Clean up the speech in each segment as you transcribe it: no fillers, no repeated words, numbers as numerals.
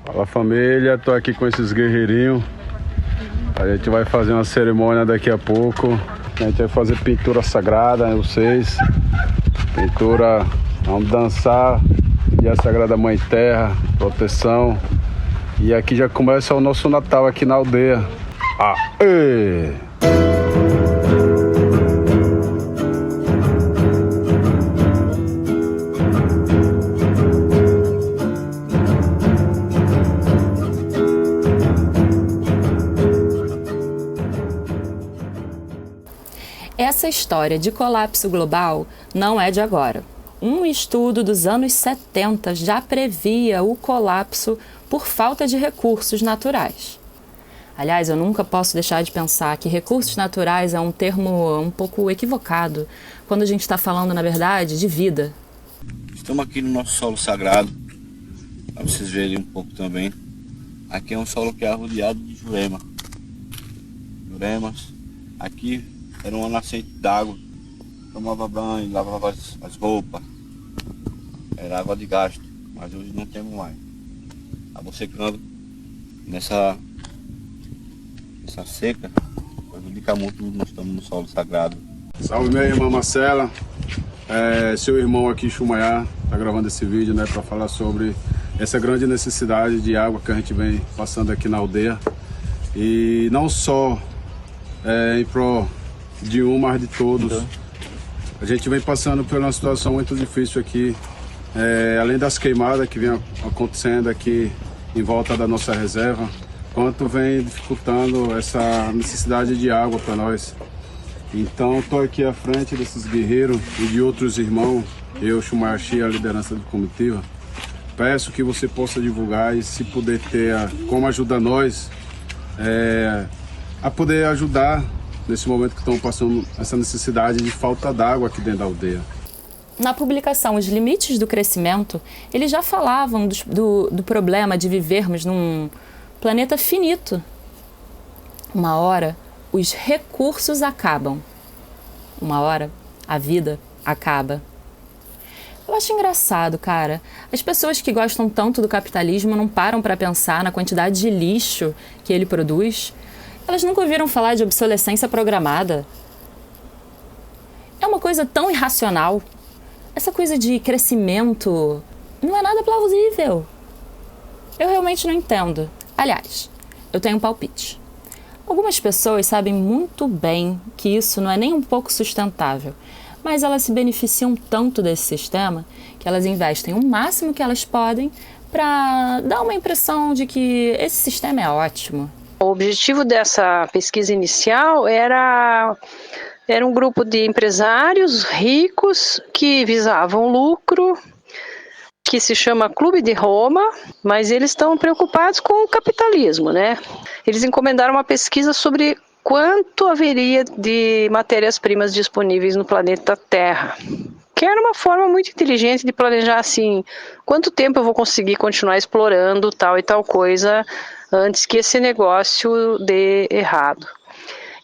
Fala família, tô aqui com esses guerreirinhos. A gente vai fazer uma cerimônia daqui a pouco. A gente vai fazer pintura sagrada, né, vocês. Pintura, vamos dançar. Dia Sagrada Mãe Terra, proteção. E aqui já começa o nosso Natal aqui na aldeia. Aê! Essa história de colapso global não é de agora. Um estudo dos anos 70 já previa o colapso por falta de recursos naturais. Aliás, eu nunca posso deixar de pensar que recursos naturais é um termo um pouco equivocado quando a gente está falando, na verdade, de vida. Estamos aqui no nosso solo sagrado, para vocês verem um pouco também. Aqui é um solo que é rodeado de Jurema. Juremas. Aqui era uma nascente d'água. Tomava banho, lavava as roupas. Era água de gasto, mas hoje não temos mais. Estava secando nessa seca, prejudica muito, nós estamos no solo sagrado. Salve minha irmã Marcela, seu irmão aqui Chumaiá, tá gravando esse vídeo, né, para falar sobre essa grande necessidade de água que a gente vem passando aqui na aldeia. E não só em prol de um, mas de todos. A gente vem passando por uma situação muito difícil aqui, além das queimadas que vem acontecendo aqui em volta da nossa reserva, quanto vem dificultando essa necessidade de água para nós. Então estou aqui à frente desses guerreiros e de outros irmãos, eu, Chumaxi, a liderança da comitiva. Peço que você possa divulgar e, se puder ter como ajudar nós, a poder ajudar nesse momento que estão passando essa necessidade de falta d'água aqui dentro da aldeia. Na publicação Os Limites do Crescimento, eles já falavam do problema de vivermos num planeta finito. Uma hora, os recursos acabam. Uma hora, a vida acaba. Eu acho engraçado, cara. As pessoas que gostam tanto do capitalismo não param para pensar na quantidade de lixo que ele produz. Elas nunca ouviram falar de obsolescência programada. É uma coisa tão irracional. Essa coisa de crescimento não é nada plausível. Eu realmente não entendo. Aliás, eu tenho um palpite. Algumas pessoas sabem muito bem que isso não é nem um pouco sustentável, mas elas se beneficiam tanto desse sistema que elas investem o máximo que elas podem para dar uma impressão de que esse sistema é ótimo. O objetivo dessa pesquisa inicial era um grupo de empresários ricos que visavam lucro, que se chama Clube de Roma, mas eles estão preocupados com o capitalismo, né? Eles encomendaram uma pesquisa sobre quanto haveria de matérias-primas disponíveis no planeta Terra, que era uma forma muito inteligente de planejar assim, quanto tempo eu vou conseguir continuar explorando tal e tal coisa antes que esse negócio dê errado.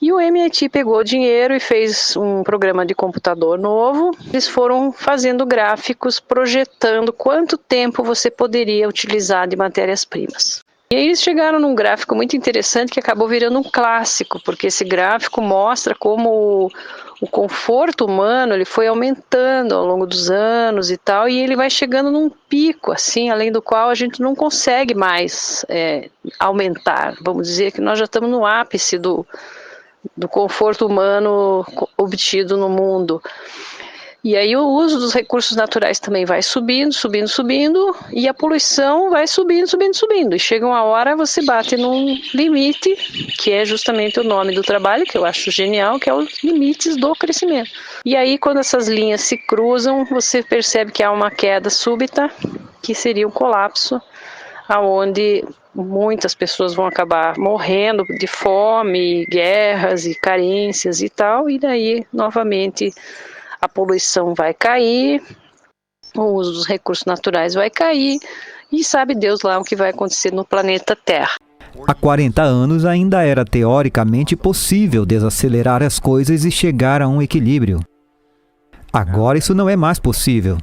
E o MIT pegou o dinheiro e fez um programa de computador novo. Eles foram fazendo gráficos, projetando quanto tempo você poderia utilizar de matérias-primas. E aí eles chegaram num gráfico muito interessante que acabou virando um clássico, porque esse gráfico mostra como o conforto humano ele foi aumentando ao longo dos anos e tal, e ele vai chegando num pico, assim, além do qual a gente não consegue mais aumentar. Vamos dizer que nós já estamos no ápice do conforto humano obtido no mundo. E aí o uso dos recursos naturais também vai subindo, e a poluição vai subindo. E chega uma hora você bate num limite, que é justamente o nome do trabalho, que eu acho genial, que é os limites do crescimento. E aí quando essas linhas se cruzam, você percebe que há uma queda súbita, que seria um colapso, aonde muitas pessoas vão acabar morrendo de fome, guerras e carências e tal, e daí novamente a poluição vai cair, o uso dos recursos naturais vai cair, e sabe Deus lá o que vai acontecer no planeta Terra. Há 40 anos ainda era teoricamente possível desacelerar as coisas e chegar a um equilíbrio. Agora isso não é mais possível.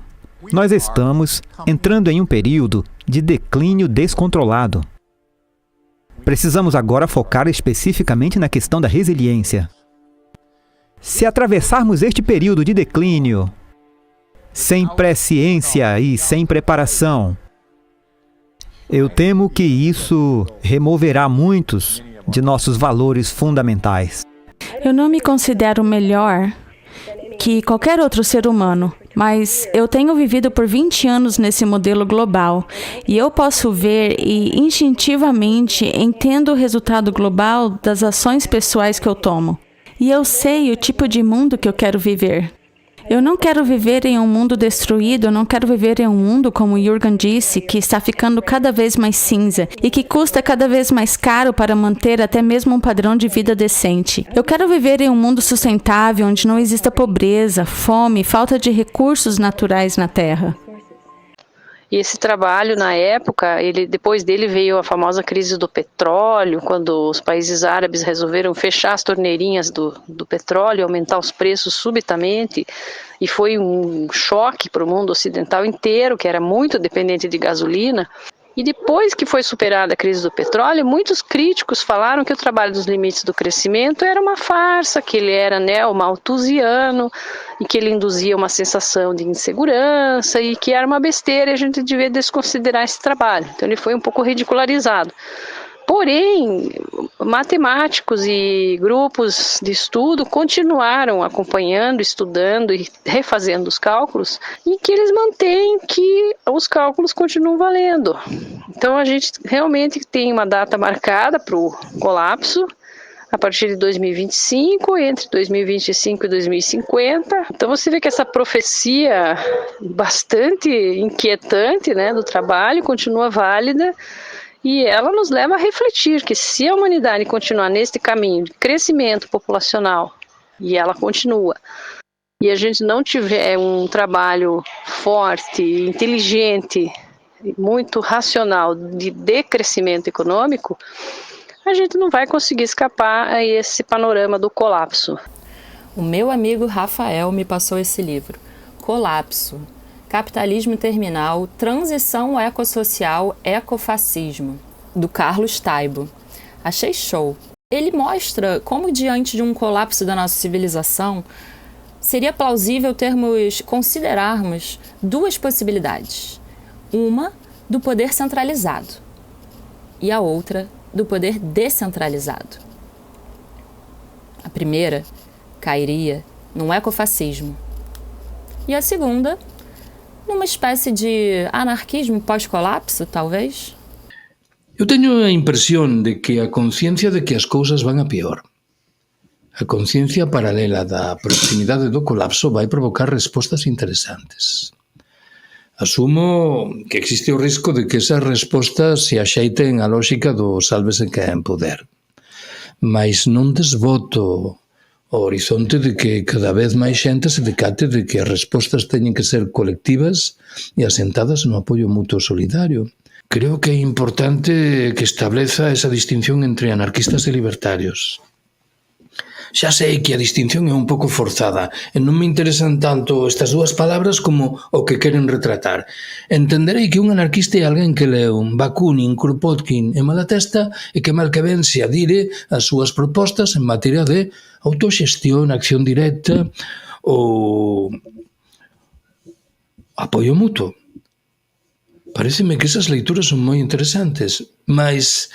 Nós estamos entrando em um período de declínio descontrolado. Precisamos agora focar especificamente na questão da resiliência. Se atravessarmos este período de declínio sem presciência e sem preparação, eu temo que isso removerá muitos de nossos valores fundamentais. Eu não me considero melhor que qualquer outro ser humano, mas eu tenho vivido por 20 anos nesse modelo global e eu posso ver e instintivamente entendo o resultado global das ações pessoais que eu tomo. E eu sei o tipo de mundo que eu quero viver. Eu não quero viver em um mundo destruído, eu não quero viver em um mundo, como Jürgen disse, que está ficando cada vez mais cinza e que custa cada vez mais caro para manter até mesmo um padrão de vida decente. Eu quero viver em um mundo sustentável, onde não exista pobreza, fome, falta de recursos naturais na Terra. E esse trabalho, na época, depois dele veio a famosa crise do petróleo, quando os países árabes resolveram fechar as torneirinhas do petróleo, aumentar os preços subitamente, e foi um choque para o mundo ocidental inteiro, que era muito dependente de gasolina. E depois que foi superada a crise do petróleo, muitos críticos falaram que o trabalho dos limites do crescimento era uma farsa, que ele era neo-malthusiano e que ele induzia uma sensação de insegurança e que era uma besteira e a gente devia desconsiderar esse trabalho. Então ele foi um pouco ridicularizado. Porém, matemáticos e grupos de estudo continuaram acompanhando, estudando e refazendo os cálculos e que eles mantêm que os cálculos continuam valendo. Então a gente realmente tem uma data marcada para o colapso a partir de 2025, entre 2025 e 2050. Então você vê que essa profecia bastante inquietante, né, do trabalho continua válida. E ela nos leva a refletir que se a humanidade continuar neste caminho de crescimento populacional, e ela continua, e a gente não tiver um trabalho forte, inteligente, muito racional de decrescimento econômico, a gente não vai conseguir escapar a esse panorama do colapso. O meu amigo Rafael me passou esse livro, Colapso. Capitalismo Terminal, Transição Ecossocial, Ecofascismo, do Carlos Taibo. Achei show. Ele mostra como, diante de um colapso da nossa civilização, seria plausível considerarmos duas possibilidades. Uma, do poder centralizado, e a outra, do poder descentralizado. A primeira cairia num ecofascismo. E a segunda, numa espécie de anarquismo pós-colapso, talvez? Eu teño a impresión de que a conciencia de que as cousas van a pior, a conciencia paralela da proximidade do colapso vai provocar respostas interesantes. Asumo que existe o risco de que esas respostas se axeiten á lógica do sálvese quen en poder. Mais non desboto o horizonte de que cada vez máis xente se decate de que as respostas teñen que ser colectivas e asentadas no apoio mutuo solidario. Creo que é importante que estableza esa distinción entre anarquistas e libertarios. Xa sei que a distinción é un pouco forzada e non me interesan tanto estas dúas palabras como o que queren retratar. Entenderei que un anarquista é alguén que leu Bakunin, Kropotkin e Malatesta e que mal que ben se adire as súas propostas en materia de autoxestión, acción directa ou apoio mutuo. Paréceme que esas leituras son moi interesantes, mas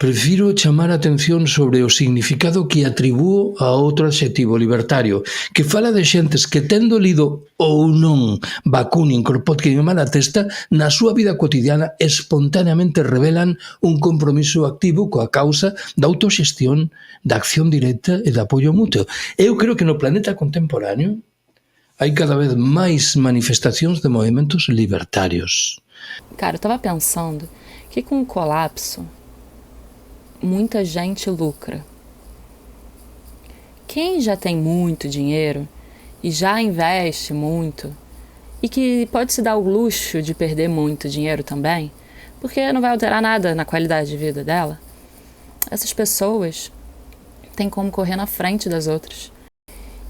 prefiro chamar a atención sobre o significado que atribúo a outro adxetivo libertario, que fala de xentes que, tendo lido ou non Bakunin, Kropotkin e Malatesta, na súa vida cotidiana espontaneamente revelan un compromiso activo coa causa da autoxestión, da acción directa e da apoio mutuo. Eu creo que no planeta contemporáneo hai cada vez máis manifestacións de movimentos libertarios. Cara, eu tava pensando que com o colapso muita gente lucra. Quem já tem muito dinheiro e já investe muito e que pode se dar o luxo de perder muito dinheiro também, porque não vai alterar nada na qualidade de vida dela, essas pessoas têm como correr na frente das outras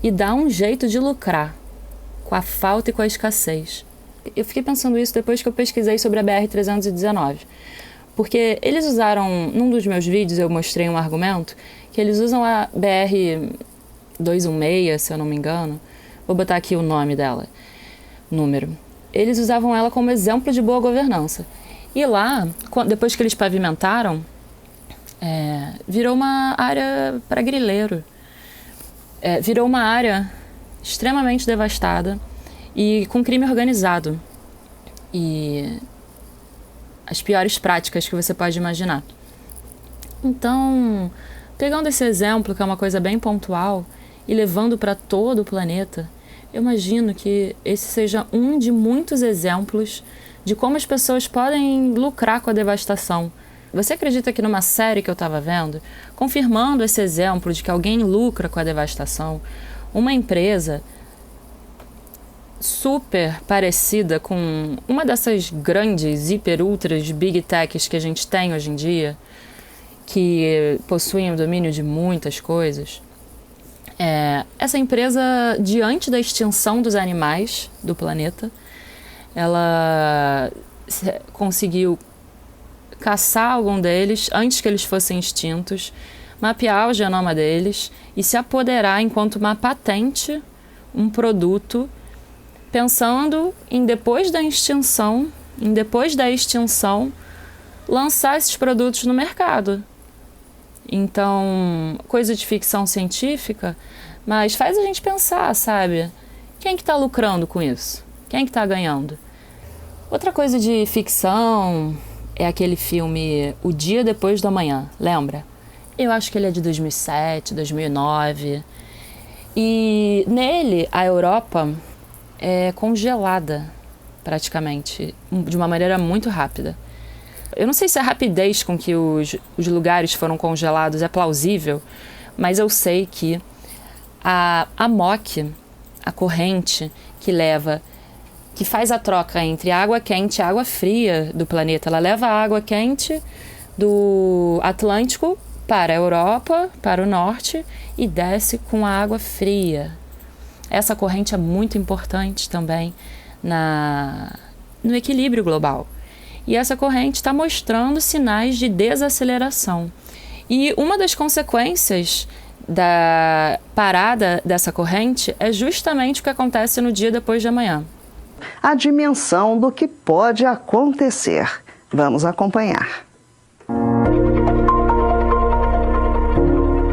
e dar um jeito de lucrar com a falta e com a escassez. Eu fiquei pensando isso depois que eu pesquisei sobre a BR-319. Porque eles usaram, num dos meus vídeos eu mostrei um argumento, que eles usam a BR-216, se eu não me engano. Vou botar aqui o nome dela, número. Eles usavam ela como exemplo de boa governança. E lá, depois que eles pavimentaram, virou uma área para grileiro. Virou uma área extremamente devastada e com crime organizado. E as piores práticas que você pode imaginar. Então, pegando esse exemplo, que é uma coisa bem pontual, e levando para todo o planeta, eu imagino que esse seja um de muitos exemplos de como as pessoas podem lucrar com a devastação. Você acredita que numa série que eu estava vendo, confirmando esse exemplo de que alguém lucra com a devastação, uma empresa super parecida com uma dessas grandes, hiper, ultras, big techs que a gente tem hoje em dia, que possuem o domínio de muitas coisas, essa empresa, diante da extinção dos animais do planeta, ela conseguiu caçar algum deles antes que eles fossem extintos, mapear o genoma deles e se apoderar enquanto uma patente, um produto, pensando em depois da extinção, lançar esses produtos no mercado. Então, coisa de ficção científica, mas faz a gente pensar, sabe? Quem que tá lucrando com isso? Quem que tá ganhando? Outra coisa de ficção é aquele filme O Dia Depois do Amanhã, lembra? Eu acho que ele é de 2007, 2009. E nele, a Europa é congelada, praticamente, de uma maneira muito rápida. Eu não sei se a rapidez com que os lugares foram congelados é plausível, mas eu sei que a AMOC, a corrente que faz a troca entre a água quente e a água fria do planeta, ela leva a água quente do Atlântico para a Europa, para o norte, e desce com a água fria. Essa corrente é muito importante também no equilíbrio global. E essa corrente está mostrando sinais de desaceleração. E uma das consequências da parada dessa corrente é justamente o que acontece no dia depois de amanhã. A dimensão do que pode acontecer. Vamos acompanhar.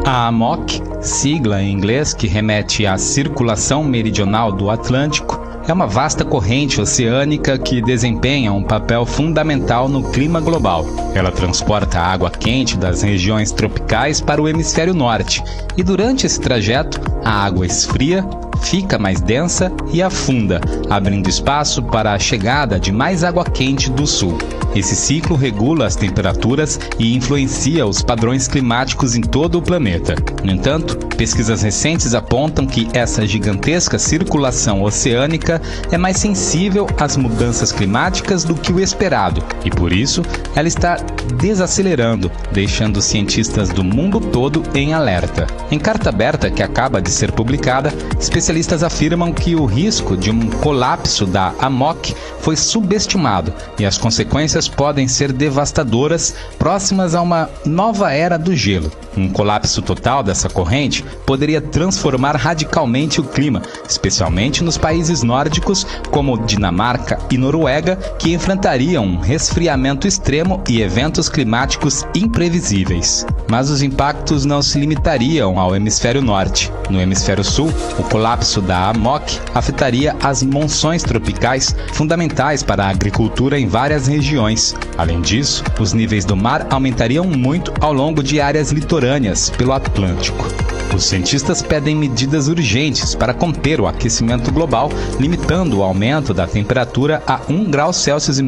A AMOC, sigla em inglês que remete à circulação meridional do Atlântico, é uma vasta corrente oceânica que desempenha um papel fundamental no clima global. Ela transporta água quente das regiões tropicais para o hemisfério norte e durante esse trajeto a água esfria, fica mais densa e afunda, abrindo espaço para a chegada de mais água quente do sul. Esse ciclo regula as temperaturas e influencia os padrões climáticos em todo o planeta. No entanto, pesquisas recentes apontam que essa gigantesca circulação oceânica é mais sensível às mudanças climáticas do que o esperado e, por isso, ela está desacelerando, deixando cientistas do mundo todo em alerta. Em carta aberta que acaba de ser publicada, especialistas afirmam que o risco de um colapso da AMOC foi subestimado e as consequências podem ser devastadoras, próximas a uma nova era do gelo. Um colapso total dessa corrente poderia transformar radicalmente o clima, especialmente nos países nórdicos como Dinamarca e Noruega, que enfrentariam um resfriamento extremo e eventos climáticos imprevisíveis. Mas os impactos não se limitariam ao hemisfério norte. No hemisfério sul, o colapso da AMOC afetaria as monções tropicais, fundamentais para a agricultura em várias regiões. Além disso, os níveis do mar aumentariam muito ao longo de áreas litorâneas pelo Atlântico. Os cientistas pedem medidas urgentes para conter o aquecimento global, limitando o aumento da temperatura a 1,5 graus Celsius,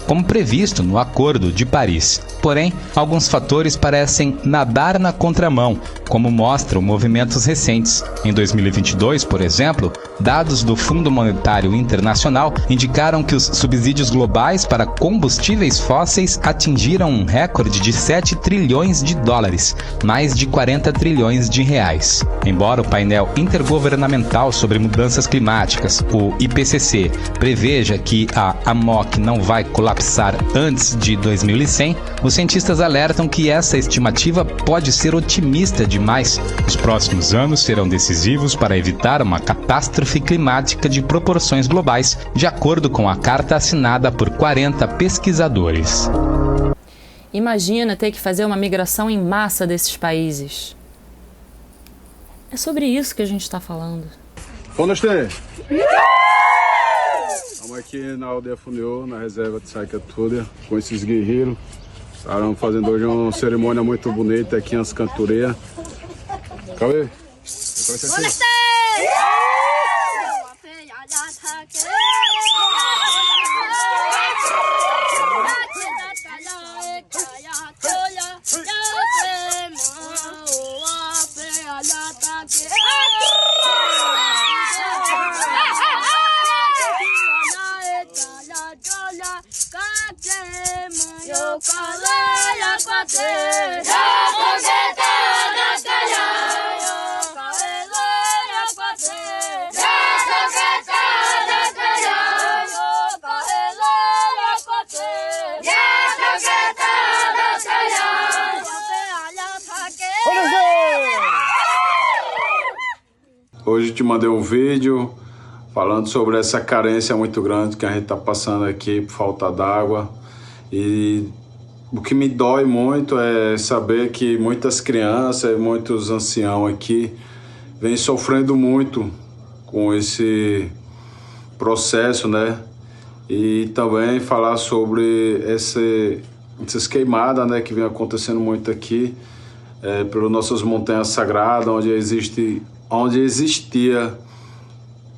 como previsto no Acordo de Paris. porém, alguns fatores parecem nadar na contramão, como mostram movimentos recentes. Em 2022, por exemplo, dados do Fundo Monetário Internacional indicaram que os subsídios globais para combustíveis fósseis atingiram um recorde de 7 trilhões de dólares, mais de 40 trilhões de reais. Embora o painel intergovernamental sobre mudanças climáticas, o IPCC, preveja que a AMOC não vai colapsar antes de 2100, os cientistas alertam que essa estimativa pode ser otimista demais. Os próximos anos serão decisivos para evitar uma catástrofe climática de proporções globais, de acordo com a carta assinada por 40 pesquisadores. Imagina ter que fazer uma migração em massa desses países. É sobre isso que a gente está falando. Onde você? Estamos aqui na aldeia Funiô, na reserva de Saicatúria, com esses guerreiros. Estamos fazendo hoje uma cerimônia muito bonita aqui nas cantoreias. Cauê? Onde você? Hoje te mandei um vídeo falando sobre essa carência muito grande que a gente está passando aqui por falta d'água. E o que me dói muito é saber que muitas crianças e muitos anciãos aqui vêm sofrendo muito com esse processo, né? E também falar sobre essas queimadas, né, que vem acontecendo muito aqui pelas nossas montanhas sagradas, onde existia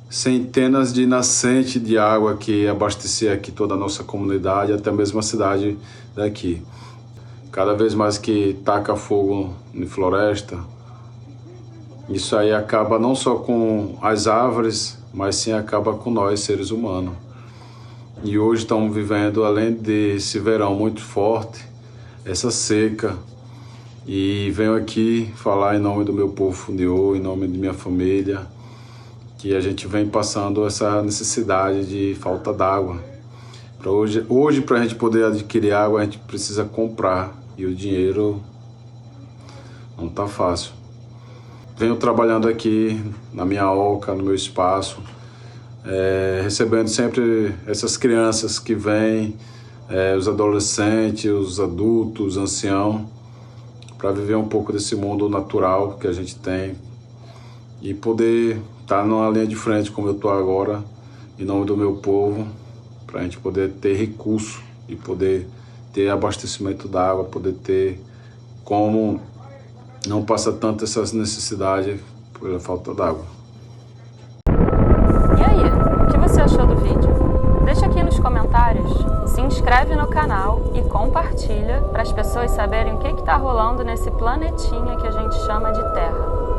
centenas de nascentes de água que abastecia aqui toda a nossa comunidade, até mesmo a cidade daqui. Cada vez mais que taca fogo em floresta, isso aí acaba não só com as árvores, mas sim acaba com nós, seres humanos. E hoje estamos vivendo, além desse verão muito forte, essa seca. E venho aqui falar em nome do meu povo Funiô, em nome de minha família, que a gente vem passando essa necessidade de falta d'água. Hoje, para a gente poder adquirir água, a gente precisa comprar. E o dinheiro não está fácil. Venho trabalhando aqui na minha oca, no meu espaço, recebendo sempre essas crianças que vêm, os adolescentes, os adultos, os anciãos, para viver um pouco desse mundo natural que a gente tem e poder estar numa linha de frente como eu estou agora, em nome do meu povo, para a gente poder ter recurso e poder ter abastecimento d'água, poder ter como não passar tanto essas necessidades pela falta d'água. E aí, o que você achou do vídeo? Deixa aqui nos comentários, se inscreve no canal e compartilha para as pessoas saberem o que está rolando nesse planetinha que a gente chama de Terra.